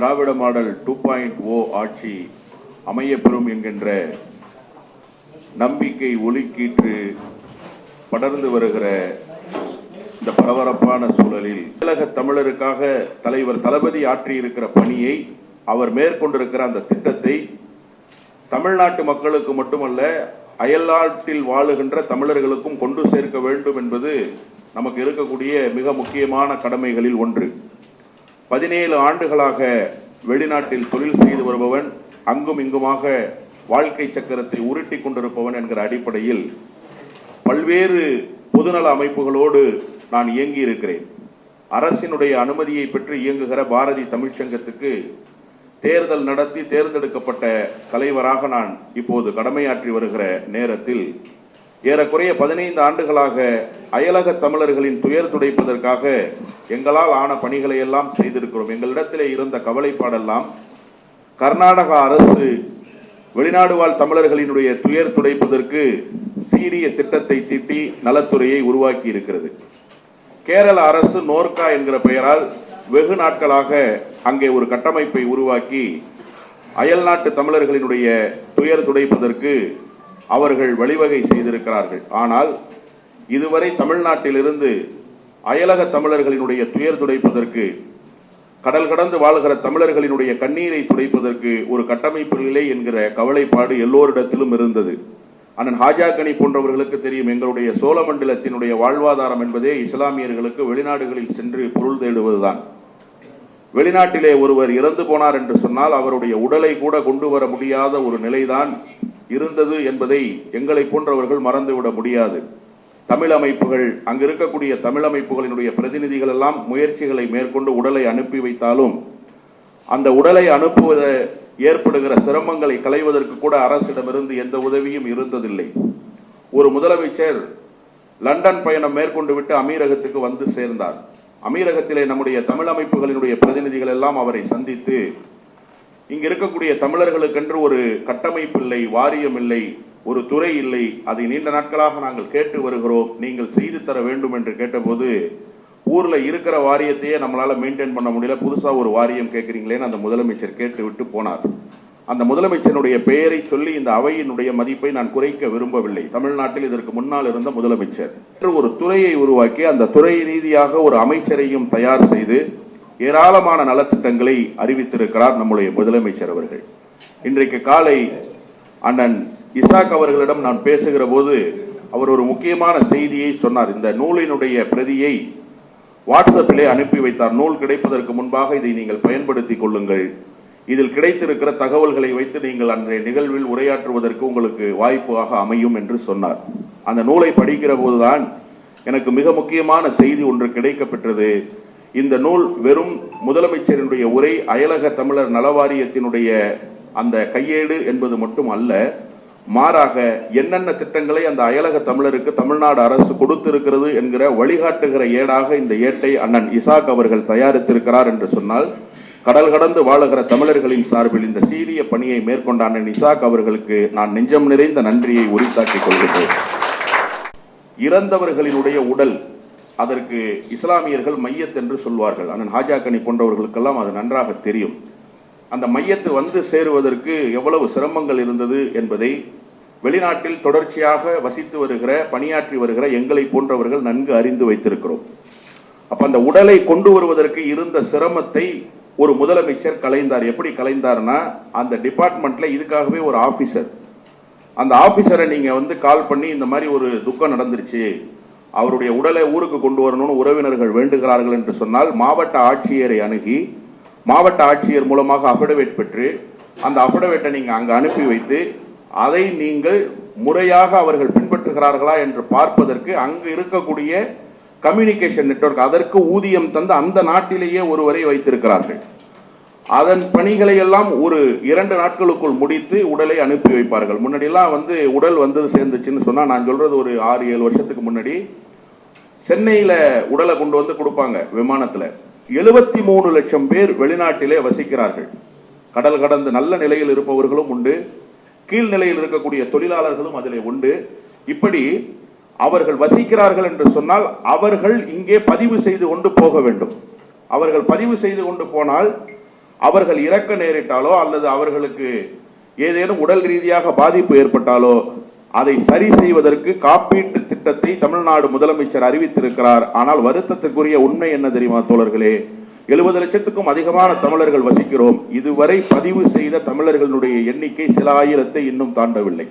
திராவிட model 2.0 ஆட்சி அமையப்பெறும் என்கின்ற நம்பிக்கை ஒளிக்கீற்று படர்ந்து வருகிற இந்த பரபரப்பான சூழலில் தமிழக தமிழருக்காக தலைவர் தளபதி ஆற்றியிருக்கிற பணியை, அவர் மேற்கொண்டிருக்கிற அந்த திட்டத்தை தமிழ்நாட்டு மக்களுக்கு மட்டுமல்ல அயல்நாட்டில் வாழுகின்ற தமிழர்களுக்கும் கொண்டு சேர்க்க வேண்டும் என்பது நமக்கு இருக்கக்கூடிய மிக முக்கியமான கடமைகளில் ஒன்று. 17 ஆண்டுகளாக வெளிநாட்டில் தொழில் செய்து வருபவன், அங்கும் இங்குமாக வாழ்க்கை சக்கரத்தை உருட்டி கொண்டிருப்பவன் என்கிற அடிப்படையில் பல்வேறு பொதுநல அமைப்புகளோடு நான் இயங்கி இருக்கிறேன். அரசினுடைய அனுமதியை பெற்று இயங்குகிற பாரதி தமிழ்ச்சங்கத்துக்கு தேர்தல் நடத்தி தேர்ந்தெடுக்கப்பட்ட தலைவராக நான் இப்போது கடமையாற்றி வருகிற நேரத்தில் ஏறக்குறைய 15 ஆண்டுகளாக அயலக தமிழர்களின் துயர் துடைப்பதற்காக எங்களால் ஆன பணிகளை எல்லாம் செய்திருக்கிறோம். எங்களிடத்திலே இருந்த கவலைப்பாடெல்லாம் கர்நாடக அரசு வெளிநாடு வாழ் தமிழர்களினுடைய துயர் துடைப்பதற்கு சீரிய திட்டத்தை தீட்டி நலத்துறையை உருவாக்கி இருக்கிறது. கேரள அரசு நோர்கா என்கிற பெயரால் வெகு நாட்களாக அங்கே ஒரு கட்டமைப்பை உருவாக்கி அயல்நாட்டு தமிழர்களினுடைய துயர் துடைப்பதற்கு அவர்கள் வழிவகை செய்திருக்கிறார்கள். ஆனால் இதுவரை தமிழ்நாட்டிலிருந்து அயலக தமிழர்களினுடைய துயர் துடைப்பதற்கு, கடல் கடந்து வாழ்கிற தமிழர்களினுடைய கண்ணீரை துடைப்பதற்கு ஒரு கட்டமைப்பு இல்லை என்கிற கவலைப்பாடு எல்லோரிடத்திலும் இருந்தது. அண்ணன் ஹாஜா கனி போன்றவர்களுக்கு தெரியும், எங்களுடைய சோழமண்டலத்தினுடைய வாழ்வாதாரம் என்பதே இஸ்லாமியர்களுக்கு வெளிநாடுகளில் சென்று பொருள் தேடுவதுதான். வெளிநாட்டிலே ஒருவர் இறந்து போனார் என்று சொன்னால் அவருடைய உடலை கூட கொண்டு வர முடியாத ஒரு நிலைதான் இருந்தது என்பதை எங்களை போன்றவர்கள் மறந்துவிட முடியாது. தமிழ் அமைப்புகள், அங்கு இருக்கக்கூடிய தமிழ் அமைப்புகளினுடைய பிரதிநிதிகள் எல்லாம் முயற்சிகளை மேற்கொண்டு உடலை அனுப்பி வைத்தாலும் அந்த உடலை அனுப்புவத ஏற்படுகிற சிரமங்களை களைவதற்கு கூட அரசிடமிருந்து எந்த உதவியும் இருந்ததில்லை. ஒரு முதலமைச்சர் லண்டன் பயணம் மேற்கொண்டு விட்டு அமீரகத்துக்கு வந்து சேர்ந்தார். அமீரகத்திலே நம்முடைய தமிழ் அமைப்புகளினுடைய பிரதிநிதிகள் எல்லாம் அவரை சந்தித்து, இங்கு இருக்கக்கூடிய தமிழர்களுக்கென்று ஒரு கட்டமைப்பு இல்லை, வாரியம் இல்லை, ஒரு துறை இல்லை, அதை நீண்ட நாட்களாக நாங்கள் கேட்டு வருகிறோம், நீங்கள் செய்து தர வேண்டும் என்று கேட்டபோது, ஊர்ல இருக்கிற வாரியத்தையே நம்மளால மெயின்டைன் பண்ண முடியல, புதுசா ஒரு வாரியம் கேட்கிறீங்களேன்னு அந்த முதலமைச்சர் கேட்டு விட்டு போனார். அந்த முதலமைச்சருடைய பெயரை சொல்லி இந்த அவையினுடைய மதிப்பை நான் குறைக்க விரும்பவில்லை. தமிழ்நாட்டில் இதற்கு முன்னால் இருந்த முதலமைச்சர் ஒரு துறையை உருவாக்கி அந்த துறை ரீதியாக ஒரு அமைச்சரையும் தயார் செய்து ஏராளமான நலத்திட்டங்களை அறிவித்திருக்கிறார் நம்முடைய முதலமைச்சர் அவர்கள். இன்றைக்கு காலை அண்ணன் இசாக் அவர்களிடம் நான் பேசுகிற போது அவர் ஒரு முக்கியமான செய்தியை சொன்னார். இந்த நூலினுடைய பிரதியை வாட்ஸ்அப்பிலே அனுப்பி வைத்தார். நூல் கிடைப்பதற்கு முன்பாக இதை நீங்கள் பயன்படுத்திக் கொள்ளுங்கள், இதில் கிடைத்திருக்கிற தகவல்களை வைத்து நீங்கள் அன்றைய நிகழ்வில் உரையாற்றுவதற்கு உங்களுக்கு வாய்ப்பாக அமையும் என்று சொன்னார். அந்த நூலை படிக்கிற போதுதான் எனக்கு மிக முக்கியமான செய்தி ஒன்று கிடைக்கப்பெற்றது. இந்த நூல் வெறும் முதலமைச்சரினுடைய உரை, அயலக தமிழர் நலவாரியத்தினுடைய அந்த கையேடு என்பது மட்டும் அல்ல, மாறாக என்னென்ன திட்டங்களை அந்த அயலக தமிழருக்கு தமிழ்நாடு அரசு கொடுத்திருக்கிறது என்கிற வழிகாட்டுகிற ஏடாக இந்த ஏட்டை அண்ணன் இசாக் அவர்கள் தயாரித்திருக்கிறார் என்று சொன்னால், கடல் கடந்து வாழுகிற தமிழர்களின் சார்பில் இந்த சீரிய பணியை மேற்கொண்ட அண்ணன் இசாக் அவர்களுக்கு நான் நெஞ்சம் நிறைந்த நன்றியை உரித்தாக்கிக் கொள்கிறேன். இறந்தவர்களினுடைய உடல், அதற்கு இஸ்லாமியர்கள் மையத் என்று சொல்வார்கள். அண்ணன் ஹாஜா கனி போன்றவர்களுக்கெல்லாம் அது நன்றாக தெரியும். அந்த மையத்து வந்து சேருவதற்கு எவ்வளவு சிரமங்கள் இருந்தது என்பதை வெளிநாட்டில் தொடர்ச்சியாக வசித்து வருகிற, பணியாற்றி வருகிற எங்களை போன்றவர்கள் நன்கு அறிந்து வைத்திருக்கிறோம். அப்ப அந்த உடலை கொண்டு வருவதற்கு இருந்த சிரமத்தை ஒரு முதலமைச்சர் கலைந்தார். எப்படி கலைந்தார்னா, அந்த டிபார்ட்மெண்ட்ல இதுக்காகவே ஒரு ஆபீசர், அந்த ஆபீசரை நீங்க வந்து கால் பண்ணி இந்த மாதிரி ஒரு துக்கம் நடந்துருச்சு, அவருடைய உடலை ஊருக்கு கொண்டு வரணும்னு உறவினர்கள் வேண்டுகிறார்கள் என்று சொன்னால் மாவட்ட ஆட்சியரை அணுகி மாவட்ட ஆட்சியர் மூலமாக அஃபிடவிட் பெற்று அந்த அஃபிடவிட்டை நீங்க அங்க அனுப்பி வைத்து அதை நீங்கள் முறையாக அவர்கள் பின்பற்றுகிறார்களா என்று பார்ப்பதற்கு அங்கு இருக்கக்கூடிய கம்யூனிகேஷன் நெட்வொர்க், அதற்கு ஊதியம் தந்து அந்த நாட்டிலேயே ஒருவரை வைத்திருக்கிறார்கள். அதன் பணிகளை எல்லாம் ஒரு 2 நாட்களுக்குள் முடித்து உடலை அனுப்பி வைப்பார்கள். முன்னாடி எல்லாம் வந்து உடல் வந்து சேர்ந்துச்சுன்னு சொன்னா, நான் சொல்றது ஒரு 6-7 வருஷத்துக்கு முன்னாடி சென்னையில உடலை கொண்டு வந்து கொடுப்பாங்க விமானத்துல. 73 லட்சம் பேர் வெளிநாட்டிலே வசிக்கிறார்கள். கடல் கடந்து நல்ல நிலையில் இருப்பவர்களும் உண்டு, கீழ்நிலையில் இருக்கக்கூடிய தொழிலாளர்களும் அதிலே உண்டு. இப்படி அவர்கள் வசிக்கிறார்கள் என்று சொன்னால் அவர்கள் இங்கே பதிவு செய்து கொண்டு போக வேண்டும். அவர்கள் பதிவு செய்து கொண்டு போனால் அவர்கள் இறக்க நேரிட்டாலோ அல்லது அவர்களுக்கு ஏதேனும் உடல் ரீதியாக பாதிப்பு ஏற்பட்டாலோ அதை சரி செய்வதற்கு காப்பீட்டு திட்டத்தை தமிழ்நாடு முதலமைச்சர் அறிவித்திருக்கிறார். ஆனால் வருத்தத்துக்குரிய உண்மை என்ன தெரியுமா தோழர்களே, 70 லட்சத்துக்கும் அதிகமான தமிழர்கள் வசிக்கிறோம். இதுவரை பதிவு செய்த தமிழர்களுடைய எண்ணிக்கை சில ஆயிரத்தை இன்னும் தாண்டவில்லை.